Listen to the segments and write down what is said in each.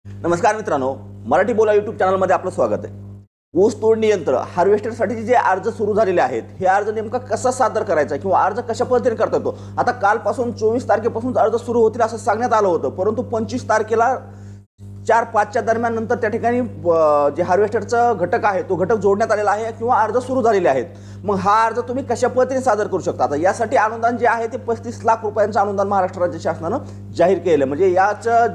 नमस्कार मित्रांनो, मराठी बोला यूट्यूब चॅनलमध्ये आपलं स्वागत आहे। ऊस तोडणी यंत्र हार्वेस्टरसाठी जे अर्ज सुरू झालेले आहेत, हे अर्ज नेमका कसा सादर करायचा किंवा अर्ज कशा पद्धतीने करता येतो। आता कालपासून 24 तारखेपासून अर्ज सुरू होतील असं सांगण्यात आलं होतं, परंतु 25 तारखेला 4-5च्या दरम्यान नंतर त्या ठिकाणी जे हार्वेस्टरचा घटक आहे तो घटक जोडण्यात आलेला आहे किंवा अर्ज सुरू झालेले आहेत। मग हा अर्ज तुम्ही कशा पद्धतीने सादर करू शकता। आता यासाठी अनुदान जे आहे ते 35 लाख रुपयांचं अनुदान महाराष्ट्र राज्य शासनानं जाहीर केलं। म्हणजे याचं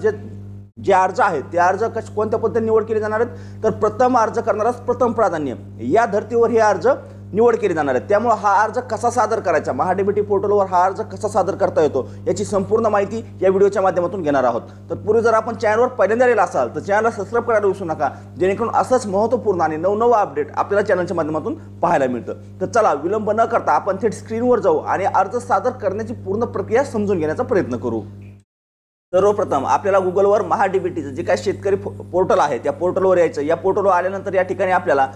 जे अर्ज आहेत ते अर्ज कोणत्या पद्धतीने निवड केले जाणार आहेत, तर प्रथम अर्ज करणारास प्रथम प्राधान्य या धर्तीवर हे अर्ज निवड केले जाणार आहेत। त्यामुळे हा अर्ज कसा सादर करायचा, महाडीबीटी पोर्टलवर हा अर्ज कसा सादर करता येतो याची संपूर्ण माहिती या व्हिडिओच्या माध्यमातून घेणार आहोत। तर पूर्वी जर आपण चॅनलवर पहिल्यांदा आलेला असाल तर चॅनलला सबस्क्राइब करायला विसरू नका, जेणेकरून असंच महत्त्वपूर्ण आणि नवनवं अपडेट आपल्याला चॅनलच्या माध्यमातून पाहायला मिळतं। तर चला विलंब न करता आपण थेट स्क्रीनवर जाऊ आणि अर्ज सादर करण्याची पूर्ण प्रक्रिया समजून घेण्याचा प्रयत्न करू। सर्वप्रथम आपल्याला गुगलवर महाडीबीटीचं जे काय शेतकरी पोर्टल आहे त्या पोर्टलवर यायचं। या पोर्टलवर आल्यानंतर या ठिकाणी आपल्याला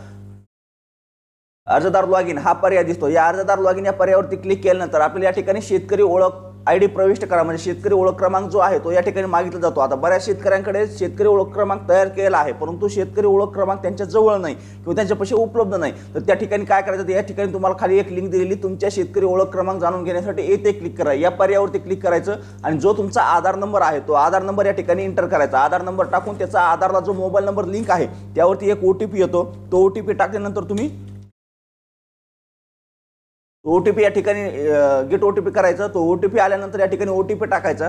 अर्जदार लॉगिन हा पर्याय दिसतो। या अर्जदार लॉगिन या पर्यायावरती क्लिक केल्यानंतर आपल्याला या ठिकाणी शेतकरी ओळख आयडी प्रविष्ट करा, म्हणजे शेतकरी ओळख क्रमांक जो आहे तो या ठिकाणी मागितला जातो। आता बऱ्याच शेतकऱ्यांकडे शेतकरी ओळख क्रमांक तयार केलेला आहे, परंतु शेतकरी ओळख क्रमांक त्यांच्या जवळ नाही किंवा त्यांच्यापाशी उपलब्ध नाही। तर त्या ठिकाणी काय करायचं, या ठिकाणी तुम्हाला खाली एक लिंक दिलेली तुमच्या शेतकरी ओळख क्रमांक जाणून घेण्यासाठी येथे क्लिक करा। या पर्यायावरती क्लिक करायचं आणि जो तुमचा आधार नंबर आहे तो आधार नंबर या ठिकाणी एंटर करायचा। आधार नंबर टाकून त्याचा आधारला जो मोबाईल नंबर लिंक आहे त्यावरती एक OTP येतो। तो OTP टाकल्यानंतर तुम्ही OTP या ठिकाणी गेट OTP करायचं। तो OTP आल्यानंतर या ठिकाणी OTP टाकायचा।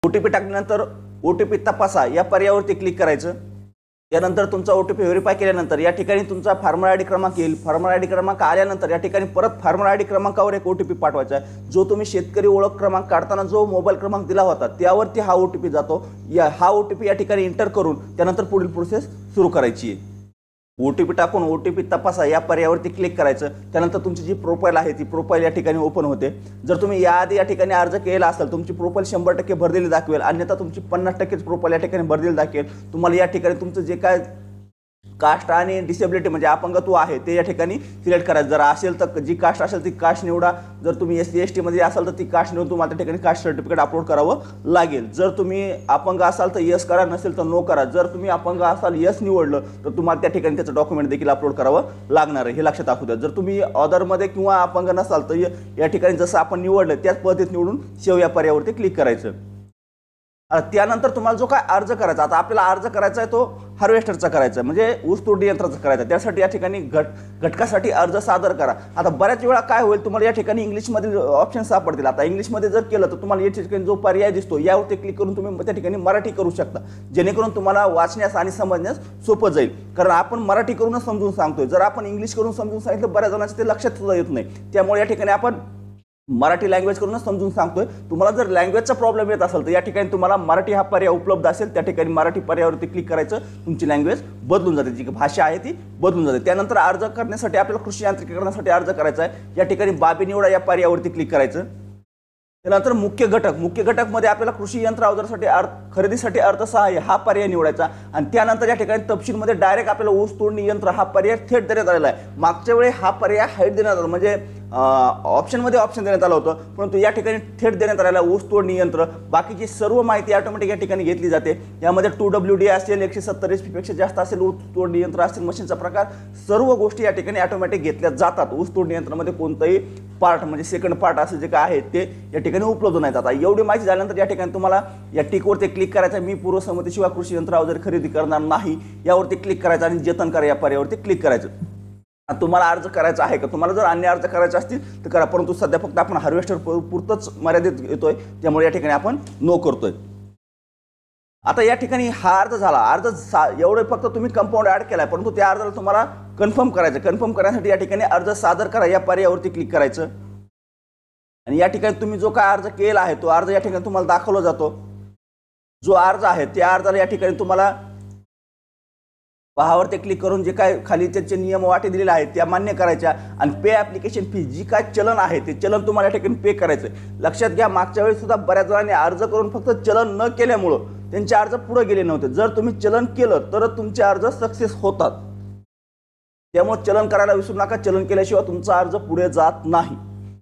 OTP टाकल्यानंतर OTP तपासा या पर्यायावरती क्लिक करायचं। त्यानंतर तुमचा OTP व्हेरीफाय केल्यानंतर या ठिकाणी तुमचा फार्मर आयडी क्रमांक येईल। फार्मर आयडी क्रमांक आल्यानंतर या ठिकाणी परत फार्मर आयडी क्रमांकावर एक OTP पाठवायचा आहे। जो तुम्ही शेतकरी ओळख क्रमांक काढताना जो मोबाईल क्रमांक दिला होता त्यावरती हा OTP जातो। हा OTP या ठिकाणी एंटर करून त्यानंतर पुढील प्रोसेस सुरू करायची आहे। OTP टाकून OTP तपासा या पर्यायावरती क्लिक करायचं। त्यानंतर तुमची जी प्रोफाईल आहे ती प्रोफाईल या ठिकाणी ओपन होते। जर तुम्ही याआधी या ठिकाणी अर्ज केला असेल तुमची प्रोफाईल 100% भरलेली दाखवेल, अन्यथा तुमची 50% प्रोफाईल या ठिकाणी भरलेली दाखवेल। तुम्हाला या ठिकाणी तुमचं जे काय कास्ट आणि डिसेबिलिटी म्हणजे अपंगत्व आहे ते या ठिकाणी सिलेक्ट करायचं। जर असेल तर जी कास्ट असेल ती कास्ट निवडा, जर तुम्ही SC ST मध्ये असाल तर ती कास्ट निवडून तुम्हाला त्या ठिकाणी कास्ट सर्टिफिकेट अपलोड करावं लागेल। जर तुम्ही अपंग असाल तर यस करा, नसेल तर नो करा। जर तुम्ही अपंग असाल यस निवडलं तर तुम्हाला त्या ठिकाणी त्याचं डॉक्युमेंट देखील अपलोड करावं लागणार आहे, हे लक्षात असू द्या। जर तुम्ही अदरमध्ये किंवा अपंग नसाल तर या ठिकाणी जसं आपण निवडलं त्याच पद्धतीत निवडून सेव्ह या पर्यायावरती क्लिक करायचं। त्यानंतर तुम्हाला जो काय अर्ज करायचा, आता आपल्याला अर्ज करायचा आहे तो हार्वेस्टरचा करायचा आहे, म्हणजे ऊस तोडणी यंत्राचा करायचा। त्यासाठी या ठिकाणी घटकासाठी अर्ज सादर करा। आता बऱ्याच वेळा काय होईल, तुम्हाला या ठिकाणी इंग्लिशमध्ये ऑप्शन सापडतील। आता इंग्लिशमध्ये जर केलं तर तुम्हाला या ठिकाणी जो पर्याय दिसतो यावरती क्लिक करून तुम्ही त्या ठिकाणी मराठी करू शकता, जेणेकरून तुम्हाला वाचण्यास आणि समजण्यास सोपं जाईल। कारण आपण मराठी करूनच समजून सांगतोय, जर आपण इंग्लिश करून समजून सांगितलं बऱ्याच जणांचं ते लक्षात सुद्धा येत नाही। त्यामुळे या ठिकाणी आपण मराठी लँग्वेज करूनच समजून सांगतोय। तुम्हाला जर लँग्वेजचा प्रॉब्लेम येत असेल तर या ठिकाणी तुम्हाला मराठी हा पर्याय उपलब्ध असेल, त्या ठिकाणी मराठी पर्यायावरती क्लिक करायचं, तुमची लँग्वेज बदलून जाते, जी भाषा आहे ती बदलून जाते। त्यानंतर अर्ज करण्यासाठी आपल्याला कृषी यांत्रिकीकरणासाठी अर्ज करायचा आहे। या ठिकाणी बाबी निवडा या पर्यायावरती क्लिक करायचं। त्यानंतर मुख्य घटकमध्ये आपल्याला कृषी यंत्र अवजारासाठी खरेदीसाठी अर्थसहाय्य हा पर्याय निवडायचा आणि त्यानंतर या ठिकाणी तपशीलमध्ये डायरेक्ट आपल्याला ऊस तोडणी यंत्र हा पर्याय थेट देण्यात आलेला आहे। मागच्या वेळी हा पर्याय हाईट देण्यात आला, म्हणजे ऑप्शनमध्ये ऑप्शन देण्यात आलं होतं, परंतु या ठिकाणी थेट देण्यात आलेला ऊस तोडणी यंत्र। बाकीची सर्व माहिती ऑटोमॅटिक या ठिकाणी घेतली जाते। यामध्ये 2WD असेल, 170 HP पेक्षा जास्त असेल ऊस तोडणी यंत्र असेल, मशीनचा प्रकार, सर्व गोष्टी या ठिकाणी ऑटोमॅटिक घेतल्या जातात। ऊस तोडणी यंत्रामध्ये कोणताही पार्ट म्हणजे सेकंड पार्ट असे जे काय आहे ते या ठिकाणी उपलब्ध नाहीत। आता एवढी माहिती झाल्यानंतर या ठिकाणी तुम्हाला या टिकवरती क्लिक करायचं, मी पूर्वसंमतीशिवाय कृषी यंत्र अवजारे खरेदी करणार नाही यावरती क्लिक करायचं आणि जतन करा या पर्यायावरती क्लिक करायचं। तुम्हाला अर्ज करायचा आहे का, तुम्हाला जर अन्य अर्ज करायचे असतील तर करा, परंतु सध्या फक्त आपण हार्वेस्टर पुरतच मर्यादित येतोय, त्यामुळे या ठिकाणी आपण नो करतोय। आता या ठिकाणी हा अर्ज झाला, एवढे फक्त तुम्ही कंपाऊंड ऍड केलाय, परंतु त्या अर्जाला तुम्हाला कन्फर्म करायचं। कन्फर्म करण्यासाठी या ठिकाणी अर्ज सादर करा या पर्यायावरती क्लिक करायचं आणि या ठिकाणी तुम्ही जो काय अर्ज केला आहे तो अर्ज या ठिकाणी तुम्हाला दाखवला जातो। जो अर्ज आहे त्या अर्जाला या ठिकाणी तुम्हाला पहावरती क्लिक करून जे काय खाली त्याचे नियम वाटे दिलेले आहेत त्या मान्य करायच्या आणि पे ॲप्लिकेशन फी जी काय चलन आहे ते चलन तुम्हाला या ठिकाणी पे करायचं। लक्षात घ्या, मागच्या वेळेस सुद्धा बऱ्याच जणांनी अर्ज करून फक्त चलन न केल्यामुळं त्यांचे अर्ज पुढे गेले नव्हते। जर तुम्ही चलन केलं तर तुमचे अर्ज सक्सेस होतात, त्यामुळे चलन करायला विसरू नका। चलन केल्याशिवाय तुमचा अर्ज पुढे जात नाही।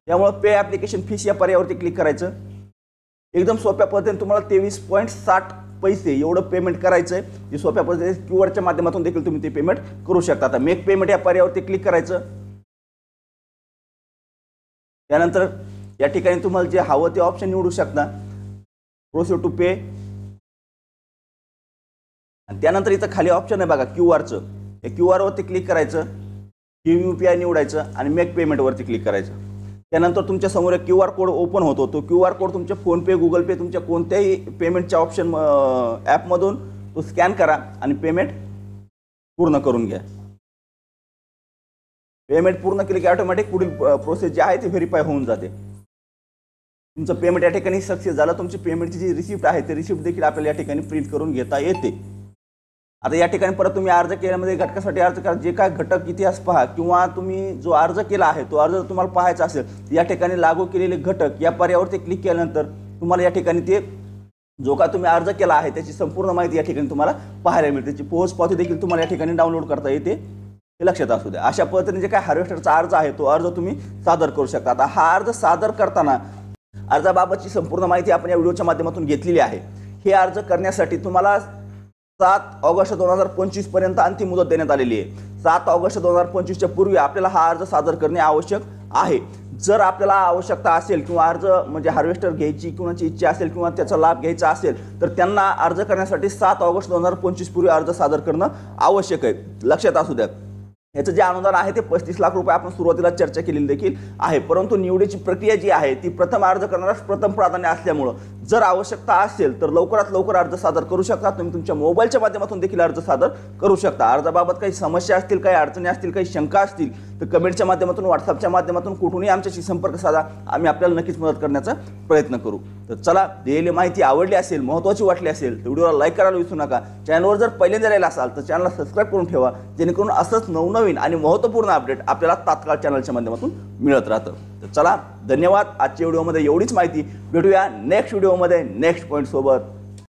त्यामुळे पे ॲप्लिकेशन फीस या पर्यायावरती क्लिक करायचं। एकदम सोप्या पद्धतीने तुम्हाला 23.60 पैसे एवढं पेमेंट करायचं आहे, जे सोप्या पद्धतीने क्यूआरच्या माध्यमातून देखील तुम्ही ते पेमेंट करू शकता. आता मेक पेमेंट या पर्यायावरती क्लिक करायचं. त्यानंतर या ठिकाणी तुम्हाला जे हवं ते ऑप्शन निवडू शकता, प्रोसीड टू पे. आणि त्यानंतर इथं खाली ऑप्शन आहे बघा क्यूआरचं, हे क्यूआर वरती क्लिक करायचं, UPI निवडायचं आणि मेक पेमेंट वरती क्लिक करायचं. त्यानंतर तुमच्या समोर एक क्यूआर कोड ओपन होतो. तो क्यूआर कोड तुमच्या फोनपे, गुगल पे, तुमच्या कोणत्याही पेमेंटच्या ऑप्शन ॲपमधून तो स्कॅन करा आणि पेमेंट पूर्ण करून घ्या. पेमेंट पूर्ण केले की ऑटोमॅटिक पुढील प्रोसेस जी आहे ती व्हेरीफाय होऊन जाते. तुमचं पेमेंट या ठिकाणी सक्सेस झालं. तुमची पेमेंटची जी रिसिप्ट आहे ते रिसिप्ट देखील आपल्याला या ठिकाणी प्रिंट करून घेता येते. आता या ठिकाणी परत तुम्ही अर्ज केल्यामध्ये घटकासाठी अर्ज करा, जे काय घटक इतिहास पहा किंवा तुम्ही जो अर्ज केला आहे तो अर्ज तुम्हाला पाहायचा असेल या ठिकाणी लागू केलेले घटक या पर्यायावरती क्लिक केल्यानंतर तुम्हाला या ठिकाणी ते जो का तुम्ही अर्ज केला आहे त्याची संपूर्ण माहिती या ठिकाणी तुम्हाला पाहायला मिळते. त्याची पोहोच पावती देखील तुम्हाला या ठिकाणी डाउनलोड करता येते, हे लक्षात असू द्या. अशा पद्धतीने जे काय हार्वेस्टरचा अर्ज आहे तो अर्ज तुम्ही सादर करू शकता. आता हा अर्ज सादर करताना अर्जाबाबतची संपूर्ण माहिती आपण या व्हिडिओच्या माध्यमातून घेतलेली आहे. हे अर्ज करण्यासाठी तुम्हाला 7 ऑगस्ट 2025 पर्यंत अंतिम मुदत देण्यात आलेली आहे. 7 ऑगस्ट 2025च्या पूर्वी आपल्याला हा अर्ज सादर करणे आवश्यक आहे. जर आपल्याला आवश्यकता असेल किंवा अर्ज म्हणजे हार्वेस्टर घ्यायची कोणाची इच्छा असेल किंवा त्याचा लाभ घ्यायचा असेल तर त्यांना अर्ज करण्यासाठी 7 ऑगस्ट 2025 पूर्वी अर्ज सादर करणं आवश्यक आहे, लक्षात असू द्या. याचं जे अनुदान आहे ते 35 लाख रुपये आपण सुरुवातीला चर्चा केलेली देखील आहे. परंतु निवडीची प्रक्रिया जी आहे ती प्रथम अर्ज करणाऱ्यास प्रथम प्राधान्य असल्यामुळं जर आवश्यकता असेल तर लवकरात लवकर अर्ज सादर करू शकता. तुम्ही तुमच्या मोबाईलच्या माध्यमातून देखील अर्ज सादर करू शकता. अर्जाबाबत काही समस्या असतील, काही अडचणी असतील, काही शंका असतील तर कमेंटच्या माध्यमातून, व्हॉट्सअपच्या माध्यमातून कुठूनही आमच्याशी संपर्क साधा. आम्ही आपल्याला नक्कीच मदत करण्याचा प्रयत्न करू. तर चला, दिलेली माहिती आवडली असेल, महत्त्वाची वाटली असेल तर व्हिडिओला लाईक करायला विसरू नका. चॅनलवर जर पहिल्यांदा राहिला असाल तर चॅनलला सबस्क्राईब करून ठेवा, जेणेकरून असंच नवनवीन आणि महत्त्वपूर्ण अपडेट आपल्याला तात्काळ चॅनलच्या माध्यमातून मिळत राहतं. तर चला, धन्यवाद. आजच्या व्हिडिओमध्ये एवढीच माहिती. भेटूया नेक्स्ट व्हिडिओमध्ये नेक्स्ट पॉईंट सोबत.